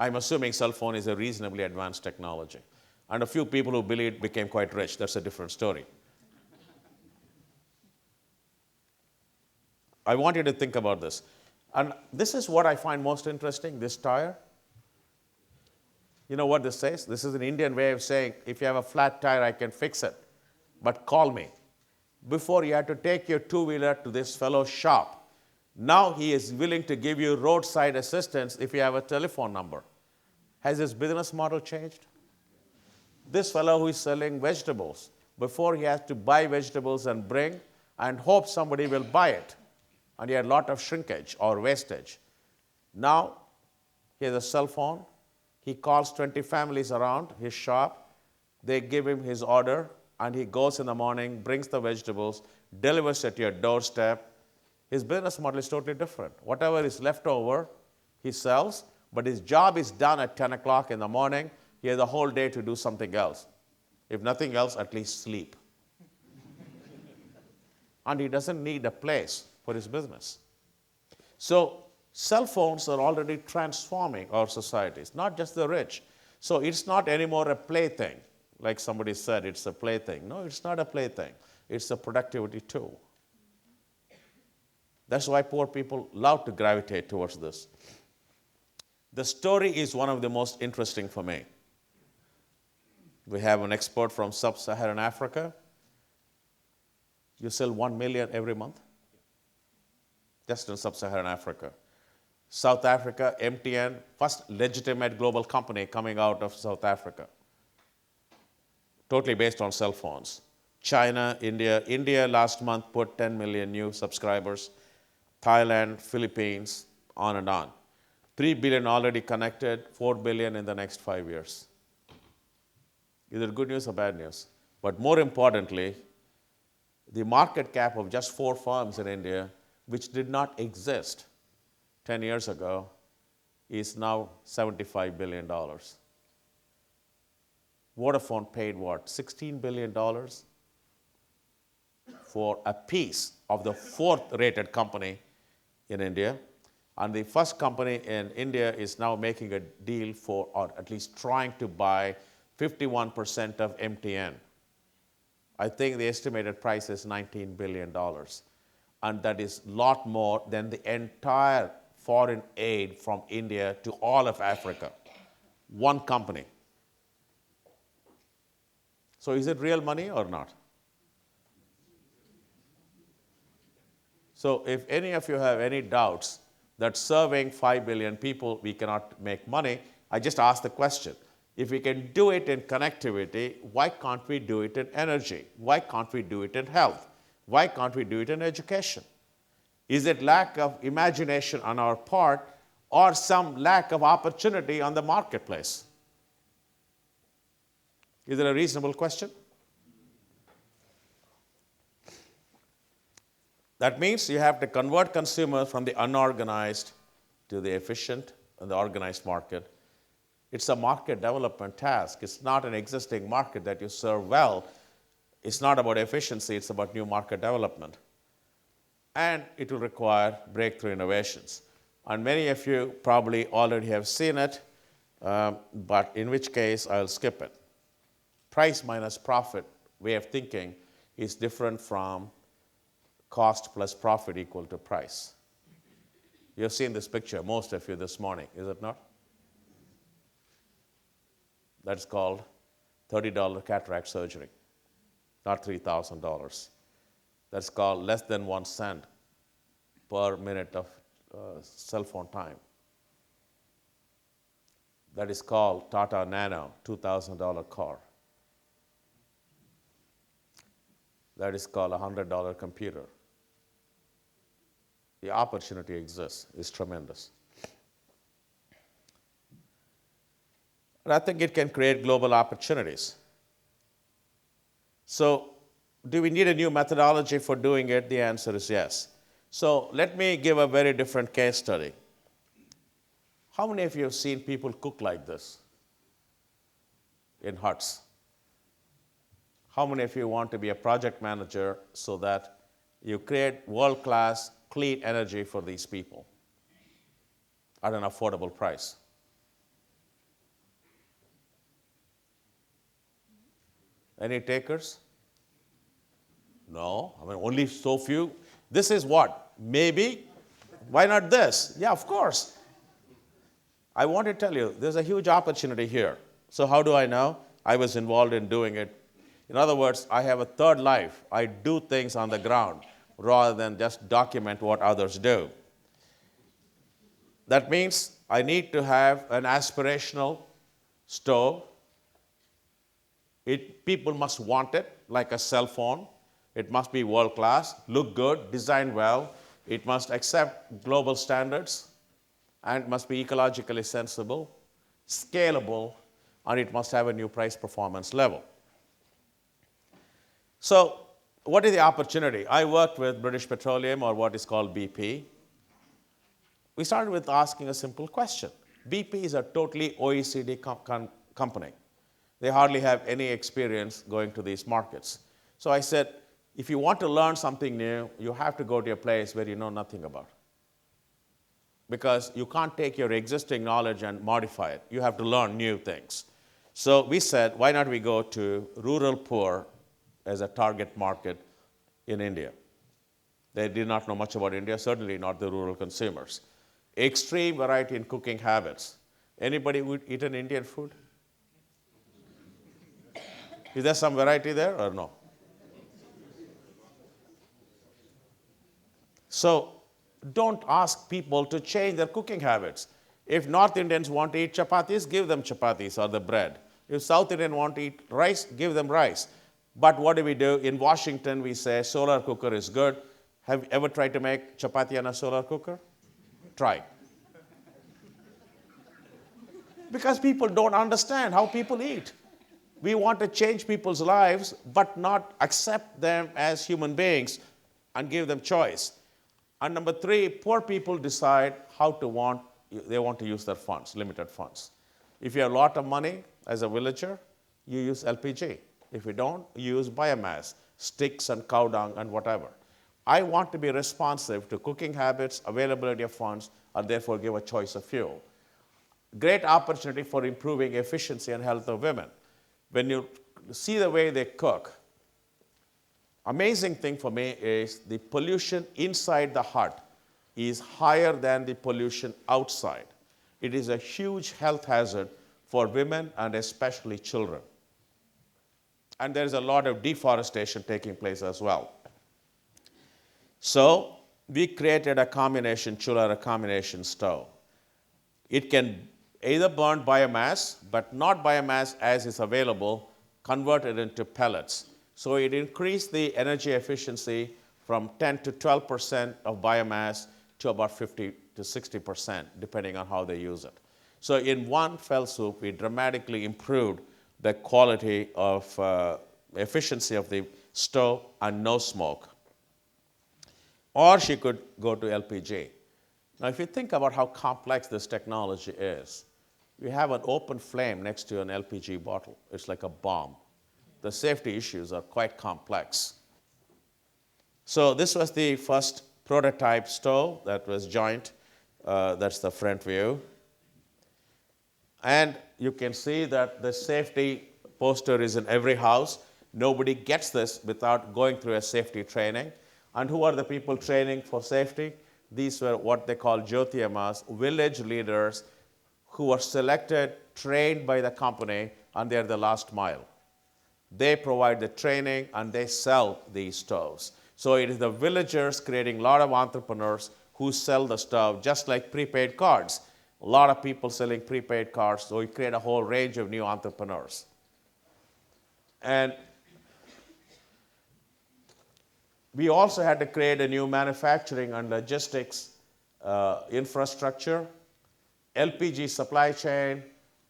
I'm assuming cell phone is a reasonably advanced technology. And a few people who believe it became quite rich. That's a different story. I want you to think about this. And this is what I find most interesting, this tire. You know what this says? This is an Indian way of saying, if you have a flat tire, I can fix it. But call me. Before, you had to take your two-wheeler to this fellow's shop. Now he is willing to give you roadside assistance if you have a telephone number. Has his business model changed? This fellow who is selling vegetables, before he has to buy vegetables and bring and hope somebody will buy it. And he had a lot of shrinkage or wastage. Now, he has a cell phone. He calls 20 families around his shop. They give him his order, and he goes in the morning, brings the vegetables, delivers at your doorstep. His business model is totally different. Whatever is left over, he sells, but his job is done at 10 o'clock in the morning. He has a whole day to do something else. If nothing else, at least sleep. And he doesn't need a place for his business. So cell phones are already transforming our societies, not just the rich. So it's not anymore a plaything. Like somebody said, it's a plaything. No, it's not a plaything. It's a productivity tool. That's why poor people love to gravitate towards this. The story is one of the most interesting for me. We have an expert from sub-Saharan Africa. You sell 1 million every month? Just in sub-Saharan Africa. South Africa, MTN, first legitimate global company coming out of South Africa. Totally based on cell phones. China, India. India last month put 10 million new subscribers. Thailand, Philippines, on and on. 3 billion already connected, 4 billion in the next 5 years. Either good news or bad news. But more importantly, the market cap of just 4 firms in India, which did not exist 10 years ago, is now $75 billion. Vodafone paid what, $16 billion for a piece of the 4th rated company in India. And the first company in India is now making a deal for, or at least trying to buy 51% of MTN. I think the estimated price is $19 billion. And that is a lot more than the entire foreign aid from India to all of Africa. One company. So is it real money or not? So if any of you have any doubts that serving 5 billion people we cannot make money, I just ask the question. If we can do it in connectivity, why can't we do it in energy? Why can't we do it in health? Why can't we do it in education? Is it lack of imagination on our part or some lack of opportunity on the marketplace? Is it a reasonable question? That means you have to convert consumers from the unorganized to the efficient and the organized market. It's a market development task. It's not an existing market that you serve well. It's not about efficiency, it's about new market development. And it will require breakthrough innovations. And many of you probably already have seen it, but in which case I'll skip it. Price minus profit way of thinking is different from cost plus profit equal to price. You've seen this picture, most of you, this morning, is it not? That's called $30 cataract surgery, not $3,000. That's called less than 1 cent per minute of cell phone time. That is called Tata Nano, $2,000 car. That is called a $100 computer. The opportunity exists, is tremendous. And I think it can create global opportunities. So, do we need a new methodology for doing it? The answer is yes. So, let me give a very different case study. How many of you have seen people cook like this in huts? How many of you want to be a project manager so that you create world-class clean energy for these people at an affordable price? Any takers? No, I mean, only so few. This is what? Maybe. Why not this? Yeah, of course. I want to tell you, there's a huge opportunity here. So how do I know? I was involved in doing it. In other words, I have a third life. I do things on the ground rather than just document what others do. That means I need to have an aspirational stove. People must want it, like a cell phone. It must be world class, look good, design well. It must accept global standards, and it must be ecologically sensible, scalable, and it must have a new price performance level. So what is the opportunity? I worked with British Petroleum, or what is called BP. We started with asking a simple question. BP is a totally OECD company. They hardly have any experience going to these markets. So I said, if you want to learn something new, you have to go to a place where you know nothing about. Because you can't take your existing knowledge and modify it. You have to learn new things. So we said, why not we go to rural poor as a target market in India? They did not know much about India, certainly not the rural consumers. Extreme variety in cooking habits. Anybody would eat an Indian food? Is there some variety there or no? So don't ask people to change their cooking habits. If North Indians want to eat chapatis, give them chapatis or the bread. If South Indians want to eat rice, give them rice. But what do? In Washington, we say solar cooker is good. Have you ever tried to make chapati on a solar cooker? Try. Because people don't understand how people eat. We want to change people's lives, but not accept them as human beings and give them choice. And number three, poor people decide they want to use their funds, limited funds. If you have a lot of money as a villager, you use LPG. If you don't, you use biomass, sticks and cow dung and whatever. I want to be responsive to cooking habits, availability of funds, and therefore give a choice of fuel. Great opportunity for improving efficiency and health of women. When you see the way they cook, amazing thing for me is the pollution inside the hut is higher than the pollution outside. It is a huge health hazard for women and especially children. And there is a lot of deforestation taking place as well. So we created a combination chiller, a combination stove. It can either burn biomass, but not biomass as is available, convert it into pellets. So it increased the energy efficiency from 10 to 12% of biomass to about 50 to 60%, depending on how they use it. So in one fell swoop, we dramatically improved the quality of efficiency of the stove and no smoke. Or she could go to LPG. Now, if you think about how complex this technology is, we have an open flame next to an LPG bottle. It's like a bomb. The safety issues are quite complex. So this was the first prototype stove that was joint. That's the front view. And you can see that the safety poster is in every house. Nobody gets this without going through a safety training. And who are the people training for safety? These were what they call Jyotiamas, village leaders who were selected, trained by the company, and they're the last mile. They provide the training and they sell these stoves. So it is the villagers creating a lot of entrepreneurs who sell the stove, just like prepaid cards. A lot of people selling prepaid cards, so we create a whole range of new entrepreneurs. And we also had to create a new manufacturing and logistics infrastructure, LPG supply chain,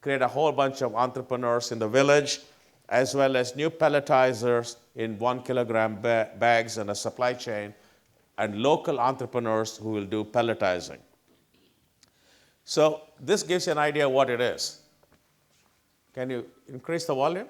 create a whole bunch of entrepreneurs in the village, as well as new pelletizers in 1 kilogram bags and a supply chain, and local entrepreneurs who will do pelletizing. So this gives you an idea of what it is. Can you increase the volume?